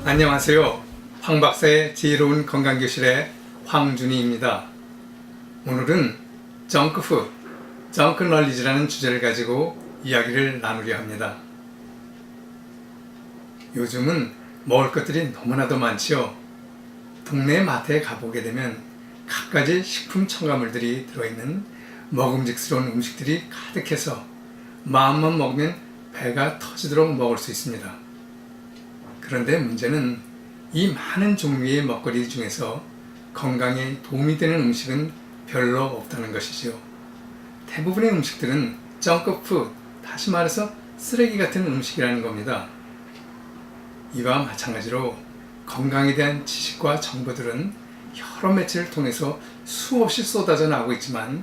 안녕하세요. 황 박사의 지혜로운 건강교실의 황준희입니다. 오늘은 정크푸드, 정크널리지라는 주제를 가지고 이야기를 나누려 합니다. 요즘은 먹을 것들이 너무나도 많지요. 동네 마트에 가보게 되면 갖가지 식품 첨가물들이 들어있는 먹음직스러운 음식들이 가득해서 마음만 먹으면 배가 터지도록 먹을 수 있습니다. 그런데 문제는 이 많은 종류의 먹거리 중에서 건강에 도움이 되는 음식은 별로 없다는 것이지요. 대부분의 음식들은 정크푸드, 다시 말해서 쓰레기 같은 음식이라는 겁니다. 이와 마찬가지로 건강에 대한 지식과 정보들은 여러 매체를 통해서 수없이 쏟아져 나오고 있지만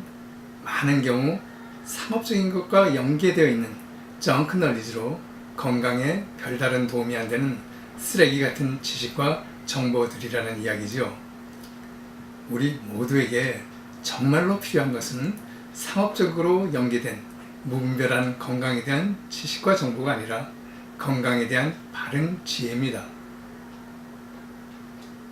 많은 경우 상업적인 것과 연계되어 있는 정크널리지로 건강에 별다른 도움이 안 되는 쓰레기 같은 지식과 정보들이라는 이야기죠. 우리 모두에게 정말로 필요한 것은 상업적으로 연계된 무분별한 건강에 대한 지식과 정보가 아니라 건강에 대한 바른 지혜입니다.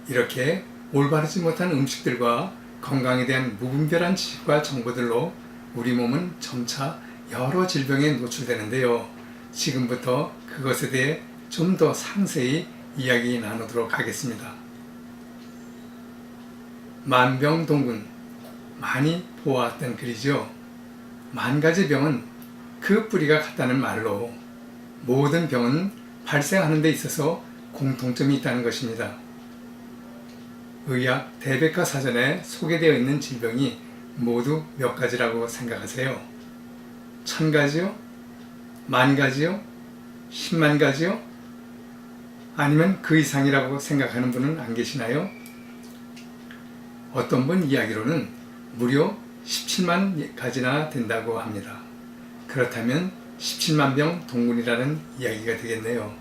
이렇게 올바르지 못한 음식들과 건강에 대한 무분별한 지식과 정보들로 우리 몸은 점차 여러 질병에 노출되는데요. 지금부터 그것에 대해 좀 더 상세히 이야기 나누도록 하겠습니다. 만병동군, 많이 보아왔던 글이죠. 만 가지 병은 그 뿌리가 같다는 말로 모든 병은 발생하는 데 있어서 공통점이 있다는 것입니다. 의학 대백과사전에 소개되어 있는 질병이 모두 몇 가지라고 생각하세요? 1000가지요? 10,000가지요? 10만 가지요? 아니면 그 이상이라고 생각하는 분은 안 계시나요? 어떤 분 이야기로는 무려 17만 가지나 된다고 합니다. 그렇다면 17만 병 동군이라는 이야기가 되겠네요.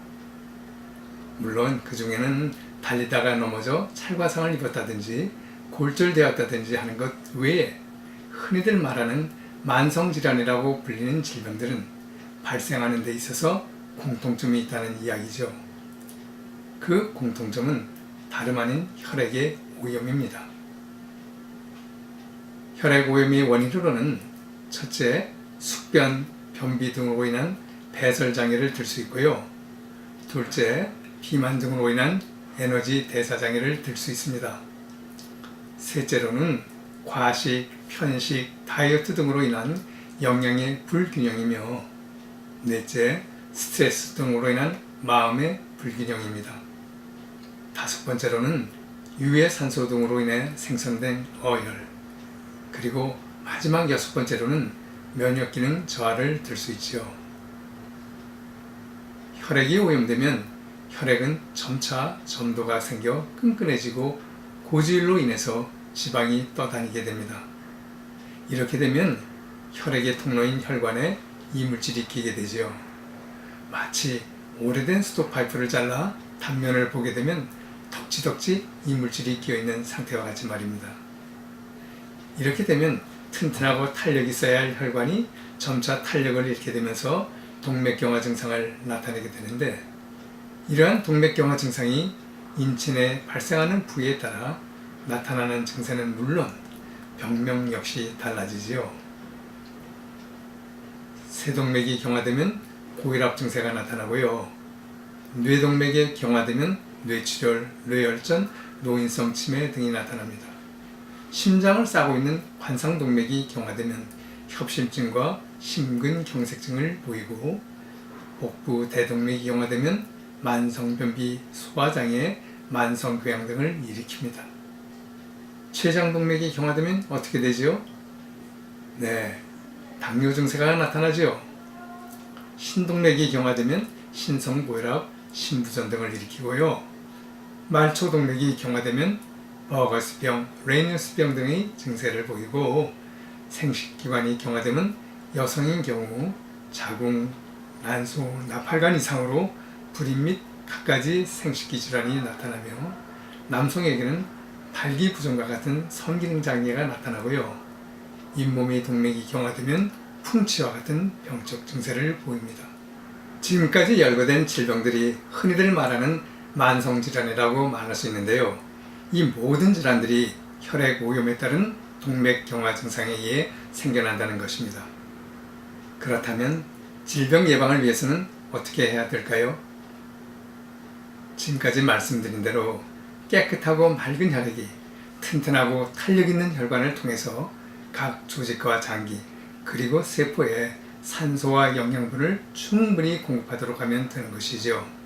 물론 그 중에는 달리다가 넘어져 찰과상을 입었다든지 골절되었다든지 하는 것 외에 흔히들 말하는 만성질환이라고 불리는 질병들은 발생하는 데 있어서 공통점이 있다는 이야기죠. 그 공통점은 다름 아닌 혈액의 오염입니다. 혈액 오염의 원인으로는 첫째, 숙변, 변비 등으로 인한 배설장애를 들 수 있고요. 둘째, 비만 등으로 인한 에너지 대사장애를 들 수 있습니다. 셋째로는 과식, 편식, 다이어트 등으로 인한 영양의 불균형이며 넷째, 스트레스 등으로 인한 마음의 불균형입니다. 다섯 번째로는 유해산소 등으로 인해 생성된 어혈, 그리고 마지막 여섯 번째로는 면역기능 저하를 들 수 있죠. 혈액이 오염되면 혈액은 점차 점도가 생겨 끈끈해지고 고지혈로 인해서 지방이 떠다니게 됩니다. 이렇게 되면 혈액의 통로인 혈관에 이물질이 끼게 되죠. 마치 오래된 스톱파이프를 잘라 단면을 보게 되면 덕지덕지 이물질이 끼어있는 상태와 같이 말입니다. 이렇게 되면 튼튼하고 탄력이 있어야 할 혈관이 점차 탄력을 잃게 되면서 동맥경화 증상을 나타내게 되는데, 이러한 동맥경화 증상이 인체 내에 발생하는 부위에 따라 나타나는 증세는 물론 병명 역시 달라지지요. 세동맥이 경화되면 고혈압 증세가 나타나고요. 뇌동맥이 경화되면 뇌출혈, 뇌혈전, 노인성 치매 등이 나타납니다. 심장을 싸고 있는 관상동맥이 경화되면 협심증과 심근경색증을 보이고, 복부 대동맥이 경화되면 만성변비, 소화장애, 만성궤양 등을 일으킵니다. 췌장동맥이 경화되면 어떻게 되지요? 네, 당뇨 증세가 나타나죠. 신동맥이 경화되면 신성고혈압, 신부전 등을 일으키고요. 말초동맥이 경화되면 버거스병, 레이너스병 등의 증세를 보이고, 생식기관이 경화되면 여성인 경우 자궁, 난소, 나팔관 이상으로 불임 및 갖가지 생식기 질환이 나타나며, 남성에게는 발기부전과 같은 성기능 장애가 나타나고요. 잇몸의 동맥이 경화되면 풍치와 같은 병적 증세를 보입니다. 지금까지 열거된 질병들이 흔히들 말하는 만성질환이라고 말할 수 있는데요. 이 모든 질환들이 혈액 오염에 따른 동맥경화 증상에 의해 생겨난다는 것입니다. 그렇다면 질병 예방을 위해서는 어떻게 해야 될까요? 지금까지 말씀드린 대로 깨끗하고 맑은 혈액이 튼튼하고 탄력 있는 혈관을 통해서 각 조직과 장기 그리고 세포에 산소와 영양분을 충분히 공급하도록 하면 되는 것이죠.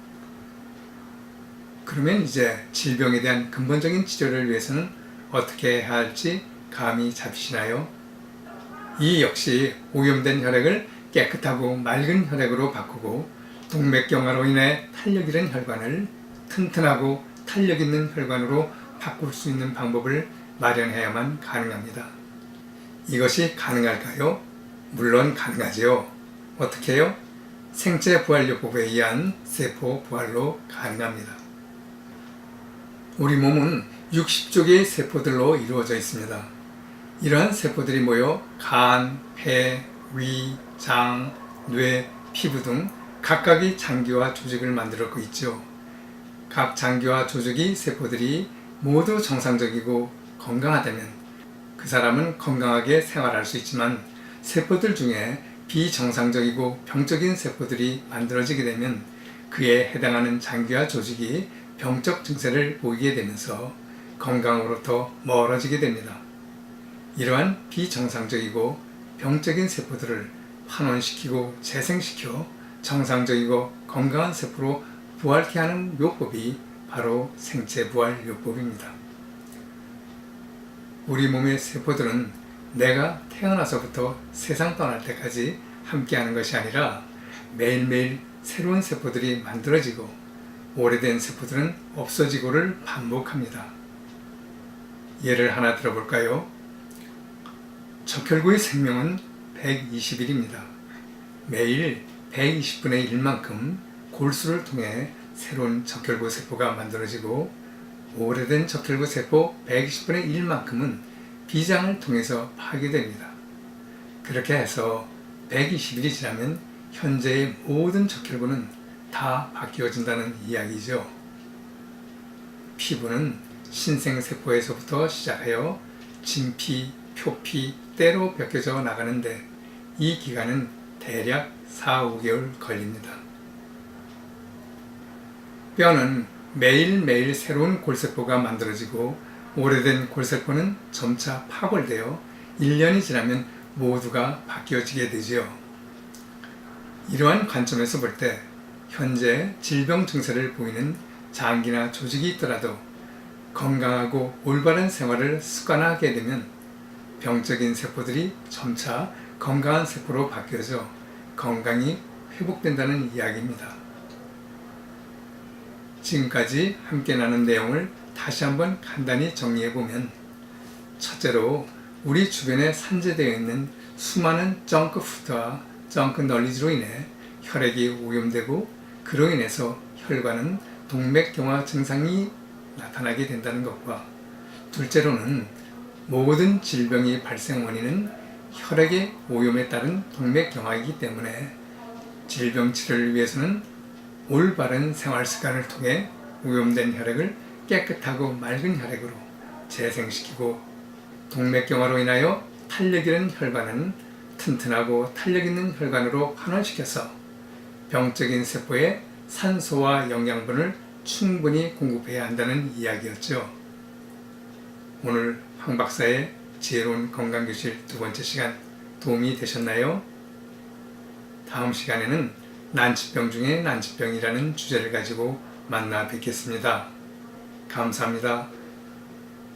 그러면 이제 질병에 대한 근본적인 치료를 위해서는 어떻게 해야 할지 감이 잡히시나요? 이 역시 오염된 혈액을 깨끗하고 맑은 혈액으로 바꾸고 동맥경화로 인해 탄력 잃은 혈관을 튼튼하고 탄력 있는 혈관으로 바꿀 수 있는 방법을 마련해야만 가능합니다. 이것이 가능할까요? 물론 가능하지요. 어떻게요? 생체부활요법에 의한 세포 부활로 가능합니다. 우리 몸은 60조 개의 세포들로 이루어져 있습니다. 이러한 세포들이 모여 간, 폐, 위, 장, 뇌, 피부 등 각각의 장기와 조직을 만들었고 있죠. 각 장기와 조직의 세포들이 모두 정상적이고 건강하다면 그 사람은 건강하게 생활할 수 있지만 세포들 중에 비정상적이고 병적인 세포들이 만들어지게 되면 그에 해당하는 장기와 조직이 병적 증세를 보이게 되면서 건강으로부터 멀어지게 됩니다. 이러한 비정상적이고 병적인 세포들을 환원시키고 재생시켜 정상적이고 건강한 세포로 부활케 하는 요법이 바로 생체부활요법입니다. 우리 몸의 세포들은 내가 태어나서부터 세상 떠날 때까지 함께하는 것이 아니라 매일매일 새로운 세포들이 만들어지고 오래된 세포들은 없어지고를 반복합니다. 예를 하나 들어볼까요? 적혈구의 생명은 120일입니다. 매일 120분의 1만큼 골수를 통해 새로운 적혈구 세포가 만들어지고 오래된 적혈구 세포 120분의 1만큼은 비장을 통해서 파괴됩니다. 그렇게 해서 120일이 지나면 현재의 모든 적혈구는 다 바뀌어진다는 이야기죠. 피부는 신생세포에서부터 시작하여 진피, 표피, 때로 벗겨져 나가는데 이 기간은 대략 4~5개월 걸립니다. 뼈는 매일매일 새로운 골세포가 만들어지고 오래된 골세포는 점차 파골되어 1년이 지나면 모두가 바뀌어지게 되지요. 이러한 관점에서 볼 때 현재 질병 증세를 보이는 장기나 조직이 있더라도 건강하고 올바른 생활을 습관하게 되면 병적인 세포들이 점차 건강한 세포로 바뀌어져 건강이 회복된다는 이야기입니다. 지금까지 함께 나눈 내용을 다시 한번 간단히 정리해보면 첫째로 우리 주변에 산재되어 있는 수많은 정크푸드와 정크 널리지로 인해 혈액이 오염되고 그로 인해서 혈관은 동맥경화 증상이 나타나게 된다는 것과 둘째로는 모든 질병의 발생 원인은 혈액의 오염에 따른 동맥경화이기 때문에 질병 치료를 위해서는 올바른 생활 습관을 통해 오염된 혈액을 깨끗하고 맑은 혈액으로 재생시키고 동맥경화로 인하여 탄력 잃은 혈관은 튼튼하고 탄력 있는 혈관으로 환원시켜서 병적인 세포에 산소와 영양분을 충분히 공급해야 한다는 이야기였죠. 오늘 황 박사의 지혜로운 건강교실 2번째 시간 도움이 되셨나요? 다음 시간에는 난치병 중에 난치병이라는 주제를 가지고 만나 뵙겠습니다. 감사합니다.